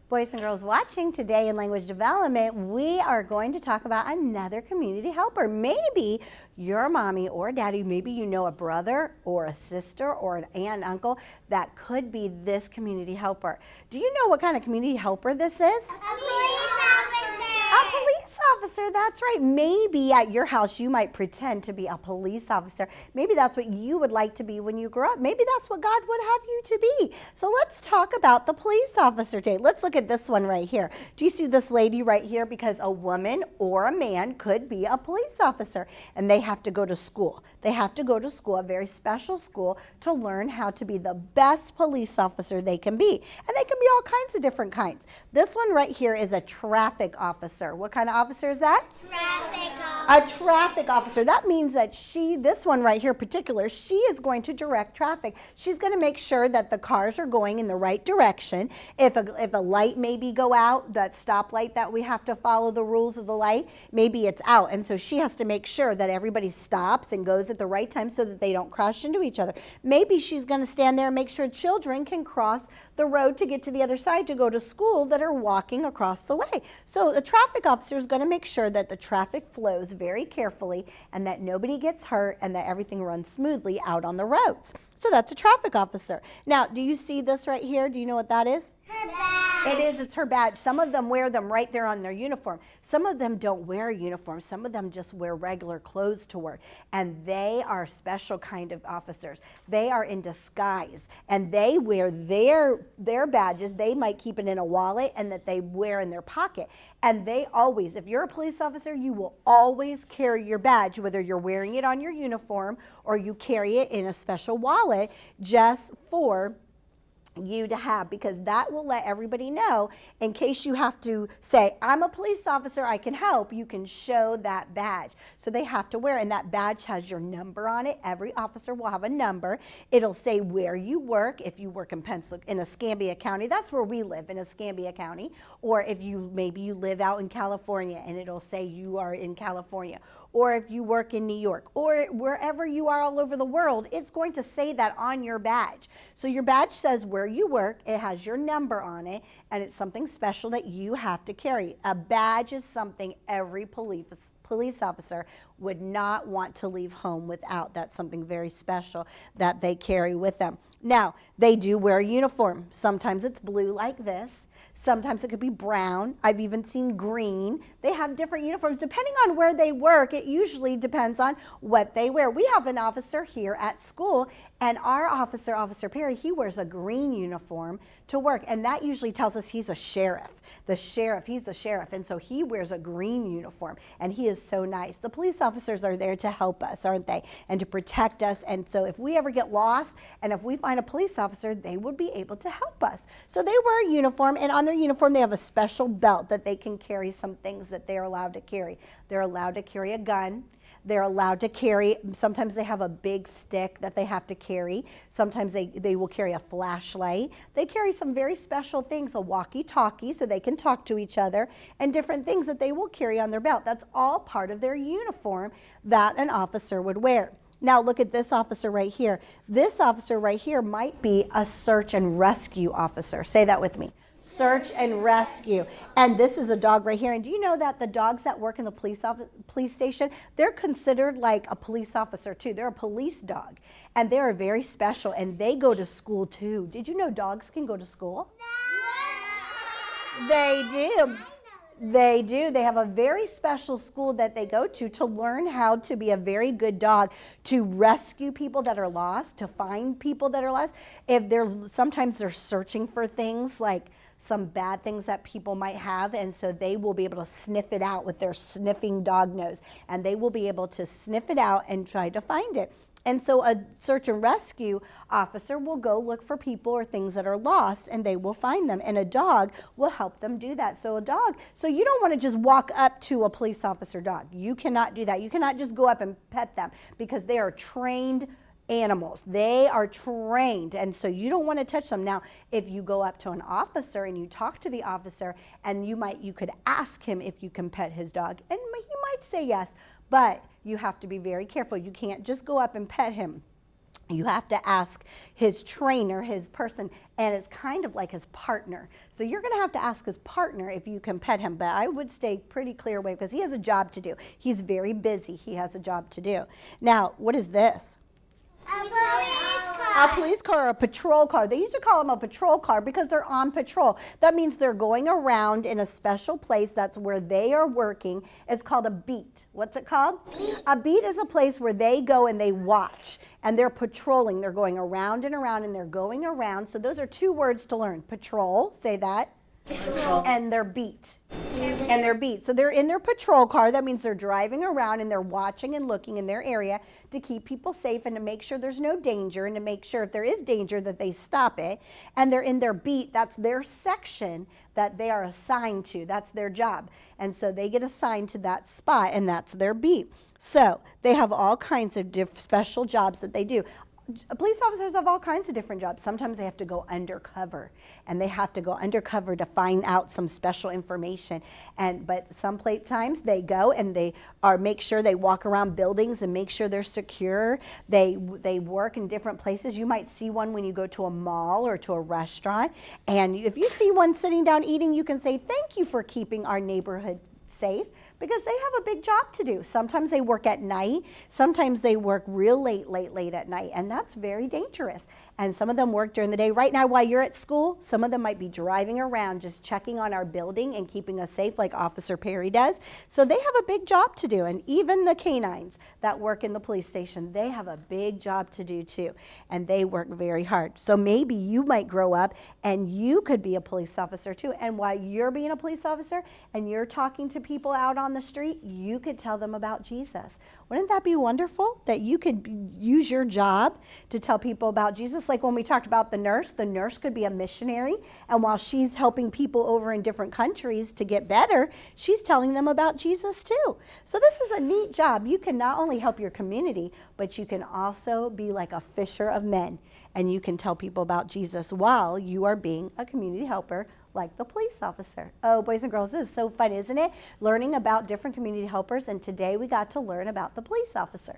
Boys and girls watching today in language development, we are going to talk about another community helper. Maybe your mommy or daddy, maybe you know a brother or a sister or an aunt, uncle that could be this community helper. Do you know what kind of community helper this is? A police officer. A police officer, that's right. Maybe at your house you might pretend to be a police officer. Maybe that's what you would like to be when you grow up. Maybe that's what God would have you to be. So let's talk about the police officer today. Let's look at this one right here. Do you see this lady right here? Because a woman or a man could be a police officer, and they have to go to school. They have to go to school, a very special school, to learn how to be the best police officer they can be. And they can be all kinds of different kinds. This one right here is a traffic officer. What kind of officer is that? Traffic officer. A traffic officer. That means that this one right here in particular, she is going to direct traffic. She's going to make sure that the cars are going in the right direction. If a light maybe go out, that stoplight that we have to follow the rules of the light, maybe it's out. And so she has to make sure that everybody stops and goes at the right time so that they don't crash into each other. Maybe she's going to stand there and make sure children can cross the road to get to the other side to go to school that are walking across the way. So the traffic officer is going to make sure that the traffic flows very carefully and that nobody gets hurt and that everything runs smoothly out on the roads. So that's a traffic officer. Now, do you see this right here? Do you know what that is? Her badge. It is, it's her badge. Some of them wear them right there on their uniform. Some of them don't wear a uniform. Some of them just wear regular clothes to work. And they are special kind of officers. They are in disguise and they wear their badges. They might keep it in a wallet and that they wear in their pocket. And they always, if you're a police officer, you will always carry your badge, whether you're wearing it on your uniform or you carry it in a special wallet just for you to have, because that will let everybody know in case you have to say, I'm a police officer, I can help, you can show that badge. So they have to wear, and that badge has your number on it. Every officer will have a number. It'll say where you work. If you work in Escambia County, that's where we live, in Escambia County, or if maybe you live out in California and it'll say you are in California, or if you work in New York, or wherever you are all over the world, it's going to say that on your badge. So your badge says where you work, it has your number on it, and it's something special that you have to carry. A badge is something every police officer would not want to leave home without. That's something very special that they carry with them. Now, they do wear a uniform. Sometimes it's blue like this. Sometimes it could be brown. I've even seen green. They have different uniforms. Depending on where they work, it usually depends on what they wear. We have an officer here at school, and our officer, Officer Perry, he wears a green uniform to work, and that usually tells us he's a sheriff. He's the sheriff, and so he wears a green uniform, and he is so nice. The police officers are there to help us, aren't they, and to protect us, and so if we ever get lost, and if we find a police officer, they would be able to help us. So they wear a uniform, and on their uniform, they have a special belt that they can carry some things that they're allowed to carry. They're allowed to carry a gun. They're allowed to carry, sometimes they have a big stick that they have to carry. Sometimes they will carry a flashlight. They carry some very special things, a walkie-talkie so they can talk to each other, and different things that they will carry on their belt. That's all part of their uniform that an officer would wear. Now look at this officer right here. This officer right here might be a search and rescue officer. Say that with me. Search and rescue. And this is a dog right here. And do you know that the dogs that work in the police station, they're considered like a police officer too. They're a police dog. And they are very special, and they go to school too. Did you know dogs can go to school? No. They do. They do. They have a very special school that they go to learn how to be a very good dog, to rescue people that are lost, to find people that are lost. Sometimes they're searching for things like some bad things that people might have, and so they will be able to sniff it out with their sniffing dog nose, and they will be able to sniff it out and try to find it. And so a search and rescue officer will go look for people or things that are lost, and they will find them, and a dog will help them do that. So you don't want to just walk up to a police officer dog. You cannot do that. You cannot just go up and pet them, because they are trained animals. They are trained, and so you don't want to touch them. Now, if you go up to an officer and you talk to the officer, and you could ask him if you can pet his dog, and he might say yes, but you have to be very careful. You can't just go up and pet him. You have to ask his trainer, his person, and it's kind of like his partner. So you're going to have to ask his partner if you can pet him, but I would stay pretty clear away because he has a job to do. He's very busy. He has a job to do. Now, what is this? A police A car. police car or a patrol car. They used to call them a patrol car because they're on patrol. That means they're going around in a special place. That's where they are working. It's called a beat. What's it called? Beat. A beat is a place where they go and they watch and they're patrolling. They're going around and around and they're going around. So those are two words to learn. Patrol, say that. Patrol. And their beat. And their beat. So they're in their patrol car. That means they're driving around and they're watching and looking in their area to keep people safe and to make sure there's no danger and to make sure if there is danger that they stop it. And they're in their beat. That's their section that they are assigned to. That's their job. And so they get assigned to that spot and that's their beat. So they have all kinds of special jobs that they do. Police officers have all kinds of different jobs. Sometimes they have to go undercover, and they have to go undercover to find out some special information. But some times they go and they make sure they walk around buildings and make sure they're secure. They work in different places. You might see one when you go to a mall or to a restaurant, and if you see one sitting down eating, you can say, "Thank you for keeping our neighborhood safe," because they have a big job to do. Sometimes they work at night. Sometimes they work real late at night, and that's very dangerous. And some of them work during the day. Right now, while you're at school, some of them might be driving around just checking on our building and keeping us safe like Officer Perry does. So they have a big job to do. And even the canines that work in the police station, they have a big job to do too. And they work very hard. So maybe you might grow up and you could be a police officer too. And while you're being a police officer and you're talking to people out on the street, you could tell them about Jesus. Wouldn't that be wonderful that you could use your job to tell people about Jesus? Like when we talked about the nurse could be a missionary. And while she's helping people over in different countries to get better, she's telling them about Jesus too. So this is a neat job. You can not only help your community, but you can also be like a fisher of men. And you can tell people about Jesus while you are being a community helper like the police officer. Oh, boys and girls, this is so fun, isn't it? Learning about different community helpers, and today we got to learn about the police officer.